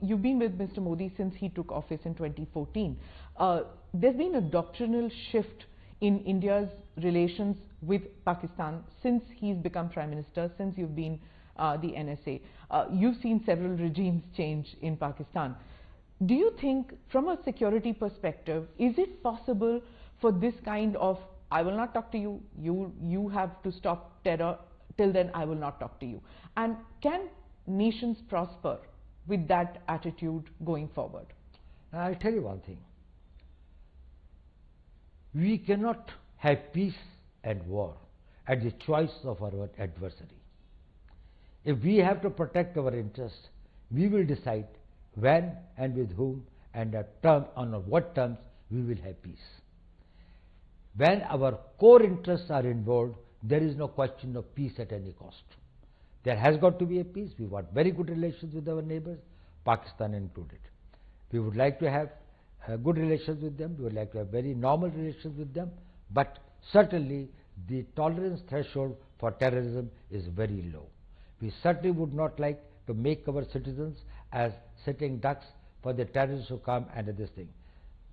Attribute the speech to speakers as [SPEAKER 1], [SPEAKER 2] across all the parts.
[SPEAKER 1] you've been with Mr. Modi since he took office in 2014. There's been a doctrinal shift in India's relations with Pakistan since he's become Prime Minister, since you've been the NSA. You've seen several regimes change in Pakistan. Do you think, from a security perspective, is it possible for this kind of, I will not talk to you, you have to stop terror, till then I will not talk to you? And can nations prosper with that attitude going forward?
[SPEAKER 2] I'll tell you one thing. We cannot have peace and war at the choice of our adversary. If we have to protect our interests, we will decide when and with whom and on what terms we will have peace. When our core interests are involved, there is no question of peace at any cost. There has got to be a peace. We want very good relations with our neighbors, Pakistan included. We would like to have good relations with them. We would like to have very normal relations with them. But certainly the tolerance threshold for terrorism is very low. We certainly would not like to make our citizens as sitting ducks for the terrorists who come and this thing.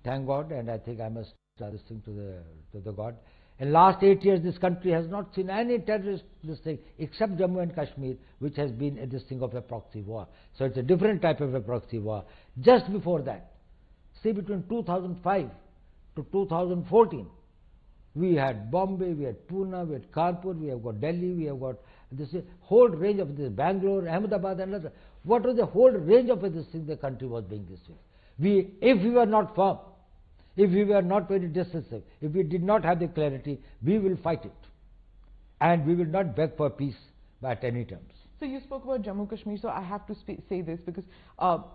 [SPEAKER 2] Thank God, and I think I must this thing to the God. In last 8 years, this country has not seen any terrorist this thing except Jammu and Kashmir, which has been this thing of a proxy war. So it's a different type of a proxy war. Just before that, say between 2005 to 2014, we had Bombay, we had Pune, we had Kanpur, we have got Delhi, we have got this whole range of this, Bangalore, Ahmedabad and other. What was the whole range of this thing the country was being this way? If we were not firm, if we were not very decisive, if we did not have the clarity, we will fight it. And we will not beg for peace at any terms.
[SPEAKER 1] So you spoke about Jammu Kashmir, so I have to say this because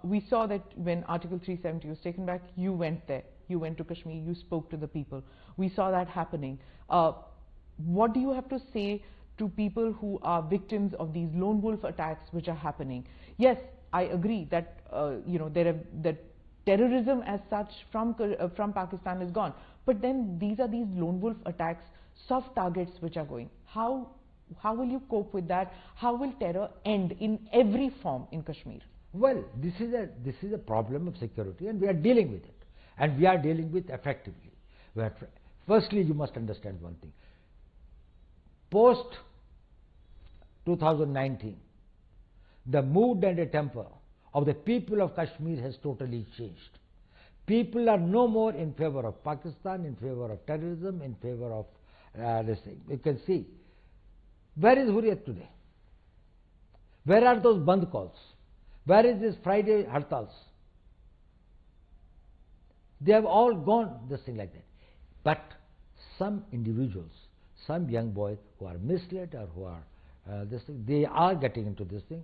[SPEAKER 1] we saw that when Article 370 was taken back, you went there. You went to Kashmir, you spoke to the people. We saw that happening. What do you have to say to people who are victims of these lone wolf attacks which are happening? Yes, I agree that that terrorism as such from Pakistan is gone, but then these are these lone wolf attacks, soft targets which are going. How will you cope with that? How will terror end in every form in Kashmir?
[SPEAKER 2] Well, this is a problem of security, and we are dealing with it, and we are dealing with effectively. Firstly, you must understand one thing. Post 2019, the mood and the temper of the people of Kashmir has totally changed. People are no more in favor of Pakistan, in favor of terrorism, in favor of this thing. You can see. Where is Hurriyat today? Where are those Bandh calls? Where is this Friday Hartals? They have all gone this thing like that. But some individuals, some young boys who are misled or who are this thing, they are getting into this thing.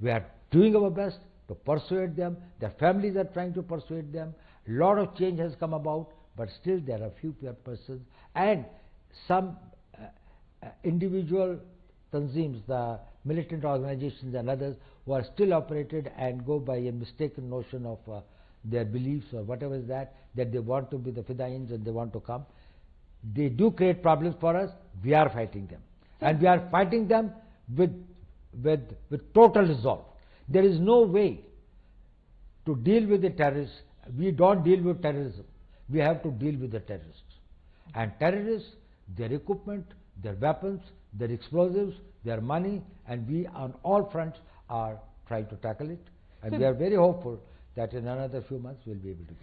[SPEAKER 2] We are doing our best to persuade them. Their families are trying to persuade them. A lot of change has come about, but still there are few persons and some individual tanzeems, the militant organizations and others who are still operated and go by a mistaken notion of their beliefs or whatever is that they want to be the Fidains and they want to come. They do create problems for us. We are fighting them. And we are fighting them with total resolve. There is no way to deal with the terrorists. We don't deal with terrorism. We have to deal with the terrorists. And terrorists, their equipment, their weapons, their explosives, their money, and we on all fronts are trying to tackle it. And we are very hopeful that in another few months we'll be able to get it.